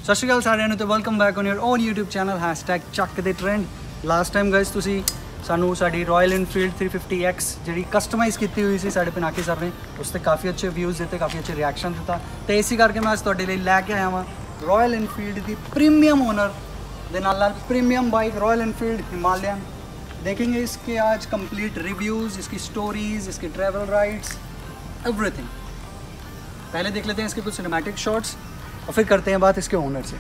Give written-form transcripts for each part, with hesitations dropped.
सत श्री अकाल सारिਆਂ ਨੂੰ ਤੇ welcome back on your own YouTube channel #ਚੱਕਦੇਟ੍ਰੈਂਡ। ਲਾਸਟ ਟਾਈਮ ਗਾਇਸ ਤੁਸੀਂ ਸਾਨੂੰ ਸਾਡੀ ਰਾਇਲ ਇਨਫੀਲਡ 350X ਜਿਹੜੀ ਕਸਟਮਾਈਜ਼ ਕੀਤੀ ਹੋਈ ਸੀ ਸਾਡੇ ਪਿਨਾਕੀ ਸਰ ਨੇ, ਉਸ ਤੇ ਕਾਫੀ ਅੱਛੇ ਵਿਊਜ਼ ਦਿੱਤੇ, ਕਾਫੀ ਅੱਛੇ ਰਿਐਕਸ਼ਨ ਦਿੱਤਾ ਤੇ ਇਸੇ ਕਰਕੇ ਮੈਂ ਅੱਜ ਤੁਹਾਡੇ ਲਈ ਲੈ ਕੇ ਆਇਆ ਹਾਂ ਰਾਇਲ ਇਨਫੀਲਡ ਦੀ प्रीमियम ओनर ਦੇ ਨਾਲ premium bike royal Enfield Himalayan. देखेंगे इसके आज कंप्लीट रिव्यूज़, इसकी स्टोरीज़, इसके ट्रैवल राइड्स, एवरीथिंग। पहले देख लेते हैं इसके कुछ सिनेमैटिक शॉट्स और फिर करते हैं बात इसके ओनर से।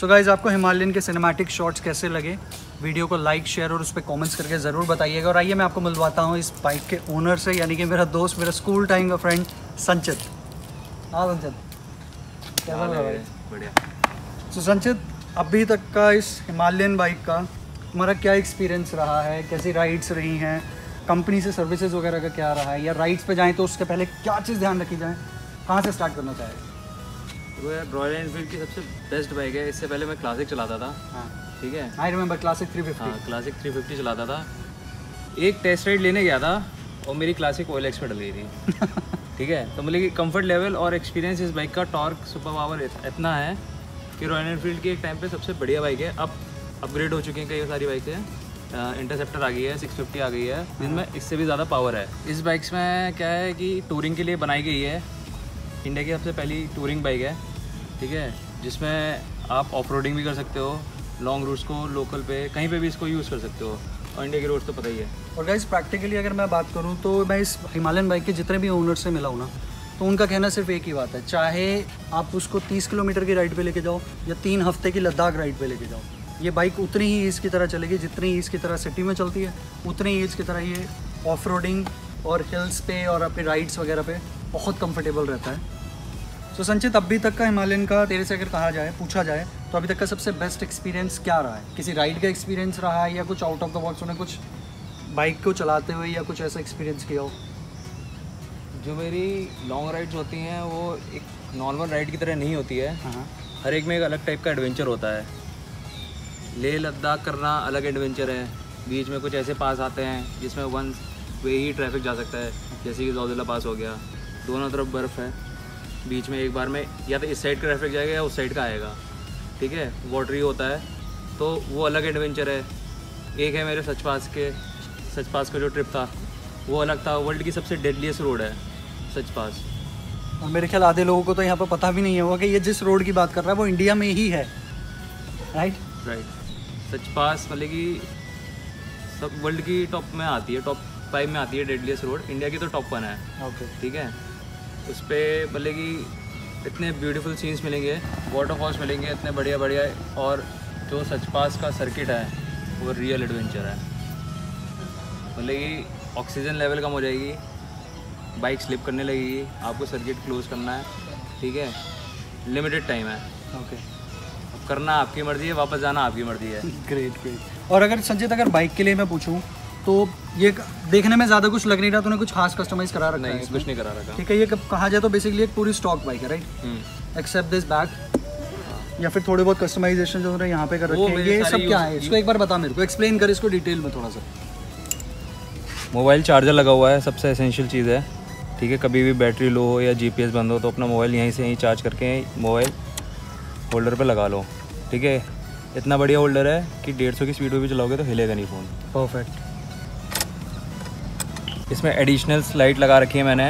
सो गाइज़, आपको हिमालयन के सिनेमैटिक शॉट्स कैसे लगे? वीडियो को लाइक, शेयर और उस पर कमेंट्स करके ज़रूर बताइएगा। और आइए मैं आपको मिलवाता हूँ इस बाइक के ओनर से, यानी कि मेरा दोस्त, मेरा स्कूल टाइम का फ्रेंड संचित। हाँ संचित, कैसा लगा भाई? बढ़िया। सो संचित, अभी तक का इस हिमालयन बाइक का तुम्हारा क्या एक्सपीरियंस रहा है? कैसी राइड्स रही हैं? कंपनी से सर्विसेज वगैरह का क्या रहा है? या राइड्स पे जाएँ तो उसके पहले क्या चीज़ ध्यान रखी जाए? कहाँ से स्टार्ट करना चाहें? वो यार रॉयल एनफील्ड की सबसे बेस्ट बाइक है। इससे पहले मैं क्लासिक चलाता था। हाँ ठीक है, आई रिमेंबर क्लासिक 350। हाँ क्लासिक 350 चलाता था। एक टेस्ट राइड लेने गया था और मेरी क्लासिक OLX पे डल गई थी। ठीक है, तो मतलब कि कंफर्ट लेवल और एक्सपीरियंस इस बाइक का, टॉर्क, सुपर पावर इतना है कि रॉयल एनफील्ड की एक टाइम पे सबसे बढ़िया बाइक है। अब अपग्रेड हो चुकी हैं कई सारी बाइकें। इंटरसेप्टर आ गई है, 650 आ गई है, जिनमें इससे भी ज़्यादा पावर है। इस बाइक्स में क्या है कि टूरिंग के लिए बनाई गई है। इंडिया की सबसे पहली टूरिंग बाइक है। ठीक है, जिसमें आप ऑफ रोडिंग भी कर सकते हो, लॉन्ग रूट्स को लोकल पे कहीं पे भी इसको यूज़ कर सकते हो, और इंडिया के रोड्स तो पता ही है। और गाइस, प्रैक्टिकली अगर मैं बात करूं तो मैं इस हिमालयन बाइक के जितने भी ओनर से मिला हूं ना, तो उनका कहना सिर्फ एक ही बात है, चाहे आप उसको 30 किलोमीटर की राइड पे लेके जाओ या 3 हफ्ते की लद्दाख राइड पे लेके जाओ, ये बाइक उतनी ही ईज़ की तरह चलेगी जितनी ईज़ की तरह सिटी में चलती है, उतनी ईज़ की तरह ये ऑफ रोडिंग और हिल्स पे और अपनी राइड्स वगैरह पे बहुत कम्फर्टेबल रहता है। तो संचित, अभी तक का हिमालयन का तेरे से अगर कहा जाए, पूछा जाए, तो अभी तक का सबसे बेस्ट एक्सपीरियंस क्या रहा है? किसी राइड का एक्सपीरियंस रहा है या कुछ आउट ऑफ द बॉक्स उन्हें कुछ बाइक को चलाते हुए या कुछ ऐसा एक्सपीरियंस किया हो? जो मेरी लॉन्ग राइड्स होती हैं वो एक नॉर्मल राइड की तरह नहीं होती है। हाँ, हर एक में एक अलग टाइप का एडवेंचर होता है। लेह लद्दाख करना अलग एडवेंचर है। बीच में कुछ ऐसे पास आते हैं जिसमें वन वे ही ट्रैफिक जा सकता है, जैसे कि जोजिला पास हो गया, दोनों तरफ बर्फ़ है, बीच में एक बार में या तो इस साइड का ट्रैफिक जाएगा या उस साइड का आएगा। ठीक है, वाटरी होता है, तो वो अलग एडवेंचर है। एक है मेरे सच पास का जो ट्रिप था वो अलग था। वर्ल्ड की सबसे डेडलीस्ट रोड है सच पास। और मेरे ख्याल आधे लोगों को तो यहाँ पर पता भी नहीं होगा कि ये जिस रोड की बात कर रहा है वो इंडिया में ही है। राइट। सच पास मतलब कि सब वर्ल्ड की टॉप में आती है, टॉप 5 में आती है डेडलीस्ट रोड। इंडिया की तो टॉप 1 है। ओके, ठीक है, उस पर मतलब कि इतने ब्यूटीफुल सीन्स मिलेंगे, वाटरफॉल्स मिलेंगे इतने बढ़िया बढ़िया, और जो सच पास का सर्किट है वो रियल एडवेंचर है। मतलब कि ऑक्सीजन लेवल कम हो जाएगी, बाइक स्लिप करने लगेगी, आपको सर्किट क्लोज करना है। ठीक है, लिमिटेड टाइम है। ओके, अब करना आपकी मर्ज़ी है, वापस जाना आपकी मर्ज़ी है। ग्रेट। और अगर संचित, अगर बाइक के लिए मैं पूछूं तो ये देखने में ज़्यादा कुछ लग नहीं रहा, तूने कुछ खास कस्टमाइज़ करा रखा है? नहीं, कुछ नहीं करा रखा। ठीक है, ये कहा जाए तो बेसिकली एक पूरी स्टॉक बाइक है, राइट? एक्सेप्ट दिस बैग, या फिर थोड़े बहुत कस्टमाइजेशन जो यहाँ पे कर रखे हैं, ये सब क्या है? इसको एक बार बता, मेरे को एक्सप्लेन कर इसको डिटेल में थोड़ा सा। मोबाइल चार्जर लगा हुआ है, सबसे एसेंशियल चीज़ है। ठीक है, कभी भी बैटरी लो हो या GPS बंद हो तो अपना मोबाइल यहीं से चार्ज करके मोबाइल होल्डर पे लगा लो। ठीक है, इतना बढ़िया होल्डर है कि 150 की स्पीड पे भी चलाओगे तो हिलेगा नहीं फ़ोन। परफेक्ट। इसमें एडिशनल लाइट लगा रखी है मैंने,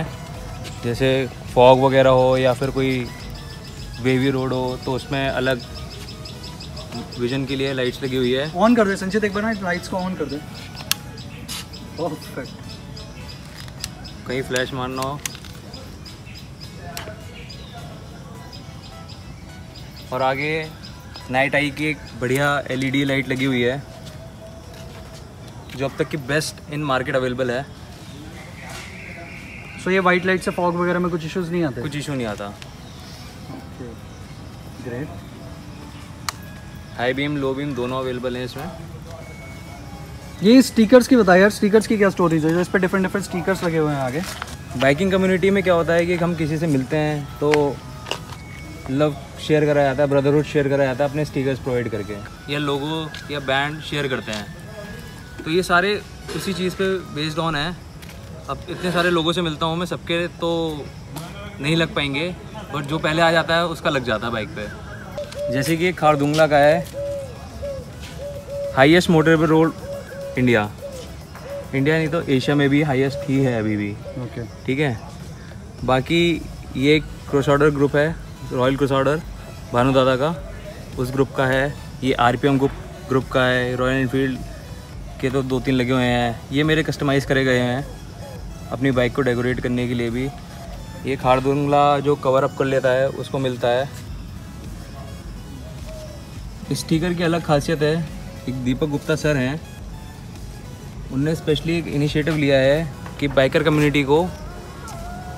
जैसे फॉग वगैरह हो या फिर कोई वेवी रोड हो तो उसमें अलग विजन के लिए लाइट्स लगी हुई है। ऑन कर दे संचित, एक बार ना लाइट्स को ऑन कर दे। परफेक्ट। कहीं फ्लैश मारना हो। और आगे नाइट आई की एक बढ़िया LED लाइट लगी हुई है जो अब तक की बेस्ट इन मार्केट अवेलेबल है। सो ये वाइट लाइट से फॉग वगैरह में कुछ इश्यूज़ नहीं आते? कुछ इशू नहीं आता। Okay great. High beam low beam दोनों अवेलेबल हैं इसमें। ये स्टिकर्स की बताया यार, स्टिकर्स की क्या स्टोरीज है जो इस पर डिफरेंट डिफरेंट स्टिकर्स लगे हुए हैं आगे? बाइकिंग कम्युनिटी में क्या होता है कि हम किसी से मिलते हैं तो लव शेयर करा जाता है, ब्रदरहुड शेयर करा जाता है अपने स्टिकर्स प्रोवाइड करके, या लोगो या बैंड शेयर करते हैं। तो ये सारे उसी चीज़ पे बेस्ड ऑन है। अब इतने सारे लोगों से मिलता हूँ मैं, सबके तो नहीं लग पाएंगे, बट जो पहले आ जाता है उसका लग जाता है बाइक पे। जैसे कि खारदुंगला का है हाईएस्ट मोटरेबल रोड इंडिया नहीं तो एशिया में भी हाईएस्ट ही है अभी भी। ओके ठीक है। बाकी ये क्रूसैडर ग्रुप है, रॉयल क्रूसैडर भानु दादा का, उस ग्रुप का है। ये आरपीएम ग्रुप का है। रॉयल एनफील्ड के तो 2-3 लगे हुए हैं। ये मेरे कस्टमाइज़ करे गए हैं अपनी बाइक को डेकोरेट करने के लिए भी। ये खारदुंगला जो कवर अप कर लेता है उसको मिलता है। स्टिकर की अलग खासियत है। एक दीपक गुप्ता सर हैं, उनने स्पेशली एक इनिशिएटिव लिया है कि बाइकर कम्युनिटी को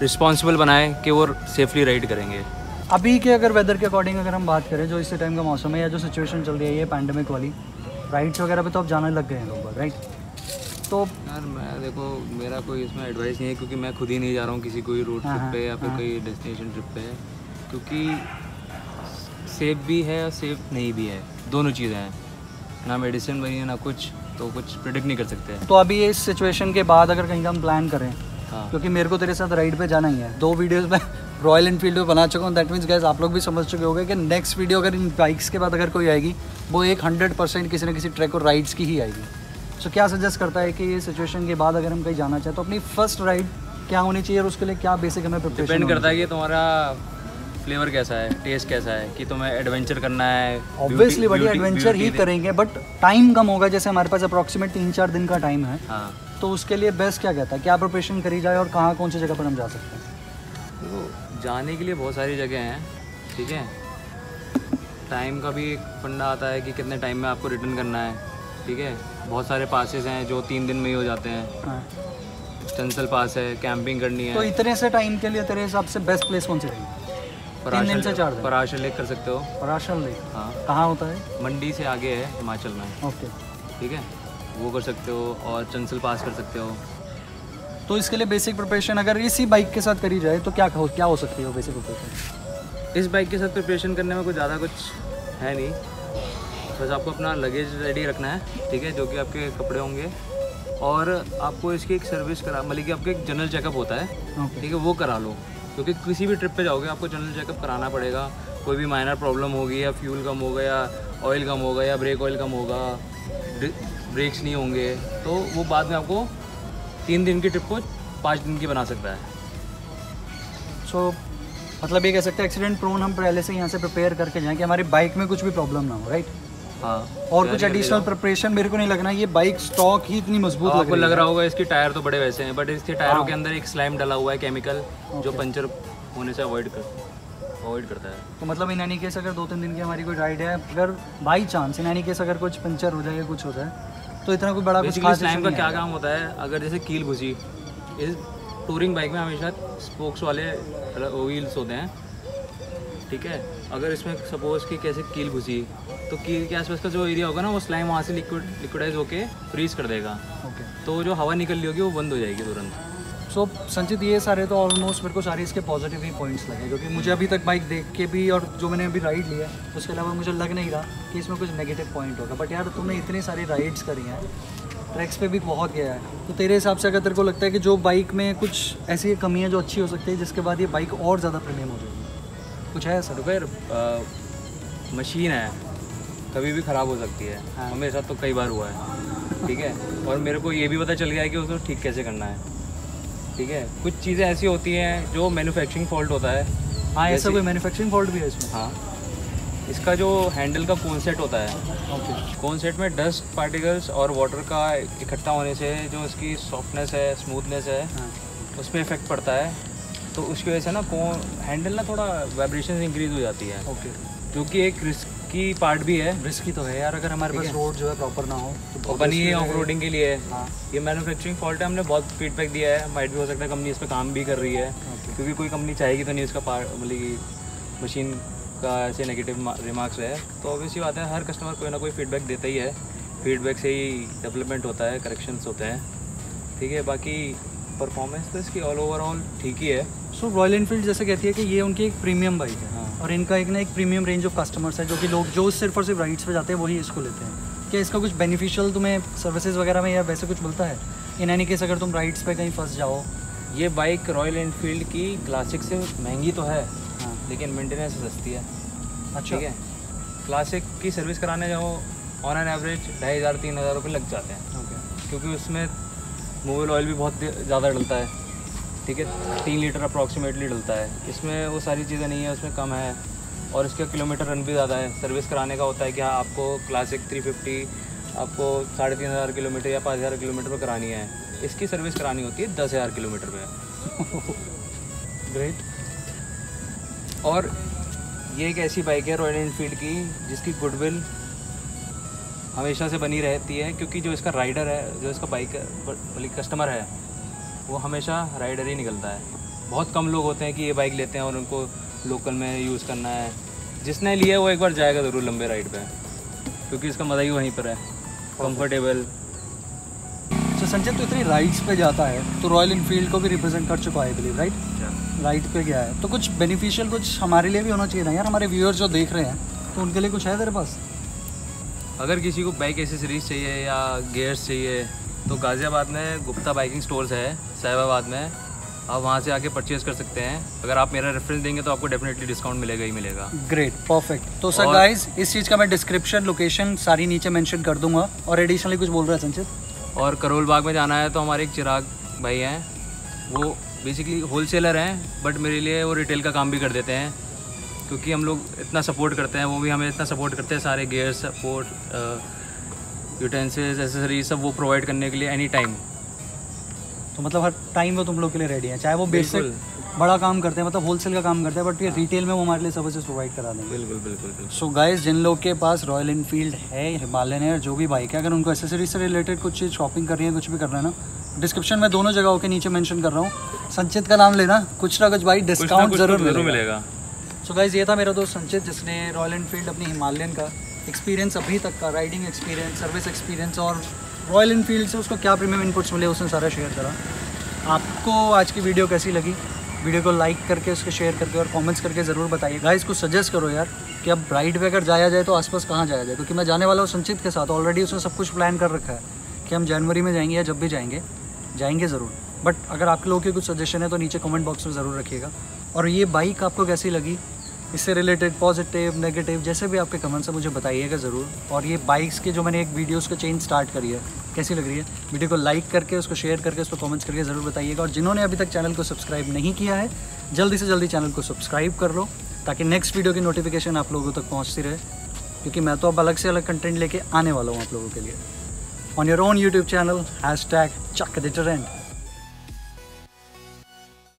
रिस्पॉन्सिबल बनाए कि वो सेफली राइड करेंगे। अभी के अगर वेदर के अकॉर्डिंग अगर हम बात करें, जो इस टाइम का मौसम है या जो सिचुएशन चल रही है ये पैंडेमिक वाली, राइड्स वगैरह पे तो अब जाने लग गए हैं लोग, राइट? तो यार मैं देखो, मेरा कोई इसमें एडवाइस नहीं है क्योंकि मैं खुद ही नहीं जा रहा हूँ किसी कोई रोड ट्रिप पे या फिर कोई डेस्टिनेशन ट्रिप पे, क्योंकि सेफ भी है और सेफ नहीं भी है, दोनों चीज़ें हैं। ना मेडिसिन बनी है ना कुछ, तो कुछ प्रिडिक्ट नहीं कर सकते हैं। तो अभी इस सिचुएशन के बाद अगर कहीं का हम प्लान करें, हाँ, क्योंकि मेरे को तेरे साथ राइड पे जाना ही है। 2 वीडियोस में रॉयल एनफील्ड पे बना चुका हूँ। दैट मीन्स गाइस आप लोग भी समझ चुके होंगे कि नेक्स्ट वीडियो अगर इन बाइक्स के बाद अगर कोई आएगी, वो एक 100% किसी न किसी ट्रैक और राइड्स की ही आएगी। सो क्या सजेस्ट करता है कि ये सिचुएशन के बाद अगर हम कहीं जाना चाहें तो अपनी फर्स्ट राइड क्या होनी चाहिए और उसके लिए क्या बेसिक हमें प्रिपरेशन? डिपेंड करता है कि तुम्हारा फ्लेवर कैसा है, टेस्ट कैसा है, कि तुम्हें एडवेंचर करना है। ऑब्वियसली बढ़िया एडवेंचर ही करेंगे, बट टाइम कम होगा। जैसे हमारे पास अप्रॉक्सीमेट 3-4 दिन का टाइम है, हाँ, तो उसके लिए बेस्ट क्या कहता है, क्या प्रिपरेशन करी जाए और कहाँ कौन सी जगह पर हम जा सकते हैं? तो जाने के लिए बहुत सारी जगह हैं, ठीक है। टाइम का भी एक फंडा आता है कि कितने टाइम में आपको रिटर्न करना है, ठीक है। बहुत सारे पासेस हैं जो 3 दिन में ही हो जाते हैं। हाँ। चंसल पास है, कैंपिंग करनी है। तो इतने से टाइम के लिए तेरे हिसाब से बेस्ट प्लेस कौन सी रहेगी? 3 दिन से 4 दिन? पराशर लेक कर सकते हो। पराशर लेक? हाँ। कहाँ होता है? मंडी से आगे है, हिमाचल में। ओके ठीक है, वो कर सकते हो, और चंसल पास कर सकते हो। तो इसके लिए बेसिक प्रिपरेशन अगर इसी बाइक के साथ करी जाए तो क्या हो सकती है वो बेसिक प्रिपरेशन? इस बाइक के साथ प्रिपरेशन करने में कुछ ज़्यादा कुछ है नहीं, बस आपको अपना लगेज रेडी रखना है, ठीक है, जो कि आपके कपड़े होंगे, और आपको इसकी एक सर्विस करा, मतलब कि आपका एक जनरल चेकअप होता है, ठीक है, वो करा लो, क्योंकि किसी भी ट्रिप पे जाओगे आपको जनरल चेकअप कराना पड़ेगा। कोई भी माइनर प्रॉब्लम होगी, या फ्यूल कम होगा, या ऑयल कम होगा, या ब्रेक ऑयल कम होगा, ब्रेक्स नहीं होंगे, तो वो बाद में आपको 3 दिन की ट्रिप को 5 दिन की बना सकता है। सो मतलब ये कह सकते हैं एक्सीडेंट प्रोन हम पहले से यहाँ से प्रिपेयर करके जाएं कि हमारी बाइक में कुछ भी प्रॉब्लम ना हो, राइट? हाँ। और कुछ एडिशनल प्रिपरेशन मेरे को नहीं लगना, ये बाइक स्टॉक ही इतनी मजबूत आपको लग रहा होगा इसके टायर तो बड़े वैसे हैं, बट इसके टायरों के अंदर एक स्लाइम डला हुआ है केमिकल, जो पंचर होने से अवॉइड करता है। तो मतलब इन एनी केस अगर 2-3 दिन की हमारी कोई राइड है, अगर by chance in any case अगर कुछ पंचर हो जाए या कुछ हो जाए, तो इतना कोई बड़ा कुछ खास स्लाइम का क्या काम होता है, अगर जैसे कील घुसी, इस टूरिंग बाइक में हमेशा स्पोक्स वाले व्हील्स होते हैं, ठीक है। अगर इसमें सपोज कि कैसे कील घुसी, तो कील के आसपास का जो एरिया होगा ना, वो स्लाइम वहाँ से लिक्विडाइज होके फ्रीज कर देगा। ओके। तो जो हवा निकल रही होगी वो बंद हो जाएगी तुरंत। सो संचित, ये सारे तो ऑलमोस्ट मेरे को सारे इसके पॉजिटिव ही पॉइंट्स लगे, क्योंकि मुझे अभी तक बाइक देख के भी और जो मैंने अभी राइड लिया है उसके अलावा मुझे लग नहीं रहा कि इसमें कुछ नेगेटिव पॉइंट होगा। बट यार तुमने इतनी सारी राइड्स करी हैं, ट्रैक्स पे भी बहुत गया है, तो तेरे हिसाब से अगर तेरे को लगता है कि जो बाइक में कुछ ऐसी कमी है जो अच्छी हो सकती है जिसके बाद ये बाइक और ज़्यादा प्रीमियम हो जाएगी, कुछ है सर? फिर मशीन है, कभी भी ख़राब हो सकती है। हाँ। और मेरे साथ तो कई बार हुआ है, ठीक है। और मेरे को ये भी पता चल गया है कि उसको ठीक कैसे करना है, ठीक है। कुछ चीज़ें ऐसी होती हैं जो मैन्युफैक्चरिंग फॉल्ट होता है। हाँ, ऐसा कोई मैन्युफैक्चरिंग फॉल्ट भी है इसमें? हाँ, इसका जो हैंडल का कोन सेट होता है, ओके, कोन सेट में डस्ट पार्टिकल्स और वाटर का इकट्ठा होने से जो इसकी सॉफ्टनेस है, स्मूथनेस है, हाँ, उसमें इफेक्ट पड़ता है। तो उसकी वजह से ना हैंडल ना थोड़ा वाइब्रेशन इंक्रीज हो जाती है, ओके, जो कि एक रिस्क रिस्की पार्ट भी है। रिस्की तो है यार, अगर हमारे पास रोड जो है प्रॉपर ना हो तो अपन ये ऑफ रोडिंग के लिए है। हाँ। ये मैन्युफैक्चरिंग फॉल्ट है, हमने बहुत फीडबैक दिया है, माइट भी हो सकता है कंपनी इस पर काम भी कर रही है, क्योंकि कोई कंपनी चाहेगी तो नहीं उसका पार्ट मतलब कि मशीन का ऐसे नेगेटिव रिमार्क्स है। तो ऑब्वियसली बात है, हर कस्टमर कोई ना कोई फीडबैक देता ही है, फीडबैक से ही डेवलपमेंट होता है, करेक्शंस होते हैं, ठीक है। बाकी परफॉर्मेंस तो इसकी ऑल ओवरऑल ठीक ही है। सो रॉयल एनफील्ड जैसे कहती है कि ये उनकी एक प्रीमियम बाइक है। हाँ। और इनका एक प्रीमियम रेंज ऑफ कस्टमर्स है, जो कि लोग जो सिर्फ और सिर्फ राइड्स पे जाते हैं वही इसको लेते हैं। क्या इसका कुछ बेनिफिशियल तुम्हें सर्विसेज वगैरह में या वैसे कुछ मिलता है इन एनी केस अगर तुम राइड्स पे कहीं फंस जाओ? ये बाइक रॉयल एनफील्ड की क्लासिक से महंगी तो है, हाँ। लेकिन मेंटेनेंस सस्ती है। अच्छा। ठीक है, क्लासिक की सर्विस कराने जाओ ऑन एन एवरेज 2500-3000 रुपये लग जाते हैं, ओके। क्योंकि उसमें मोबिल ऑयल भी बहुत ज़्यादा डलता है, ठीक है, 3 लीटर अप्रॉक्सीमेटली डलता है। इसमें वो सारी चीज़ें नहीं है, उसमें कम है, और इसका किलोमीटर रन भी ज़्यादा है। सर्विस कराने का होता है कि हाँ आपको क्लासिक 350 आपको 3500 किलोमीटर या 5000 किलोमीटर पर करानी है, इसकी सर्विस करानी होती है 10,000 किलोमीटर पे। ग्रेट। और ये एक ऐसी बाइक है रॉयल एनफील्ड की जिसकी गुडविल हमेशा से बनी रहती है, क्योंकि जो इसका राइडर है, जो इसका बाइक मतलब कस्टमर है, वो हमेशा राइडर ही निकलता है। बहुत कम लोग होते हैं कि ये बाइक लेते हैं और उनको लोकल में यूज़ करना है। जिसने लिया है वो एक बार जाएगा ज़रूर लंबे राइड पे, क्योंकि इसका मज़ा ही वहीं पर है, कंफर्टेबल। तो संजय तो इतनी राइड्स पे जाता है तो रॉयल एनफील्ड को भी रिप्रेजेंट कर चुका है बिलीव, राइट? राइड पे गया है तो कुछ बेनिफिशियल कुछ हमारे लिए भी होना चाहिए ना यार, हमारे व्यूअर्स जो देख रहे हैं तो उनके लिए कुछ है तेरे पास? अगर किसी को बाइक एसेसरीज चाहिए या गियर्स चाहिए तो गाज़ियाबाद में गुप्ता बाइकिंग स्टोर्स है साहिबाबाद में, आप वहाँ से आके परचेज़ कर सकते हैं। अगर आप मेरा रेफरेंस देंगे तो आपको डेफिनेटली डिस्काउंट मिलेगा ही मिलेगा। Great, perfect. तो सर गाइस इस चीज़ का मैं डिस्क्रिप्शन लोकेशन सारी नीचे मेंशन कर दूंगा। और एडिशनली कुछ बोल रहा है संचित? और करोल बाग में जाना है तो हमारे एक चिराग भाई हैं, वो बेसिकली होलसेलर हैं, बट मेरे लिए वो रिटेल का काम भी कर देते हैं, क्योंकि हम लोग इतना सपोर्ट करते हैं, वो भी हमें इतना सपोर्ट करते हैं, सारे गियर सपोर्ट यूटेंसिल्स एसेसरीज सब वो प्रोवाइड करने के लिए एनी टाइम। तो मतलब हर टाइम वो तुम लोग के लिए रेडी है, चाहे वो बेसिक बड़ा काम करते हैं, मतलब होलसेल का काम करते हैं, बट ये रिटेल में वो हमारे लिए सर्विसेज प्रोवाइड करा देंगे। बिल्कुल बिल्कुल बिल्कुल। सो गाइस जिन लोग के पास रॉयल एनफील्ड है, हिमालयन है, जो भी बाइक है, अगर उनको एसेसरीज से रिलेटेड कुछ चीज़ शॉपिंग करनी है, कुछ भी करना है ना, डिस्क्रिप्शन में दोनों जगहों के नीचे मेंशन कर रहा हूँ, संचित का नाम लेना, कुछ ना कुछ भाई डिस्काउंट जरूर मिलेगा। सो गाइस ये था मेरा दोस्त संचित, जिसने रॉयल एनफील्ड अपनी हिमालयन का एक्सपीरियंस अभी तक का, राइडिंग एक्सपीरियंस, सर्विस एक्सपीरियंस और रॉयल एनफील्ड से उसको क्या प्रीमियम इनपुट्स मिले उसने सारा शेयर करा। आपको आज की वीडियो कैसी लगी? वीडियो को लाइक करके, उसको शेयर करके और कमेंट्स करके ज़रूर बताइए। गाइस कुछ सजेस्ट करो यार कि अब राइड पे अगर जाया जाए तो आसपास कहाँ जाया जाए, क्योंकि मैं जाने वाला हूँ संचित के साथ, ऑलरेडी उसने सब कुछ प्लान कर रखा है कि हम जनवरी में जाएंगे या जब भी जाएंगे ज़रूर। बट अगर आप लोगों के कुछ सजेशन है तो नीचे कमेंट बॉक्स में ज़रूर रखिएगा। और ये बाइक आपको कैसी लगी, इससे रिलेटेड पॉजिटिव नेगेटिव जैसे भी आपके कमेंट्स हैं मुझे बताइएगा ज़रूर। और ये बाइक्स के जो मैंने एक वीडियोस का चेन स्टार्ट करी है कैसी लग रही है, वीडियो को लाइक करके, उसको शेयर करके, उस पर कमेंट्स करके ज़रूर बताइएगा। और जिन्होंने अभी तक चैनल को सब्सक्राइब नहीं किया है, जल्दी से जल्दी चैनल को सब्सक्राइब कर लो, ताकि नेक्स्ट वीडियो की नोटिफिकेशन आप लोगों तक पहुँचती रहे, क्योंकि मैं तो अब अलग से अलग कंटेंट लेके आने वाला हूँ आप लोगों के लिए on your own YouTube channel #ChuckTheTorrent।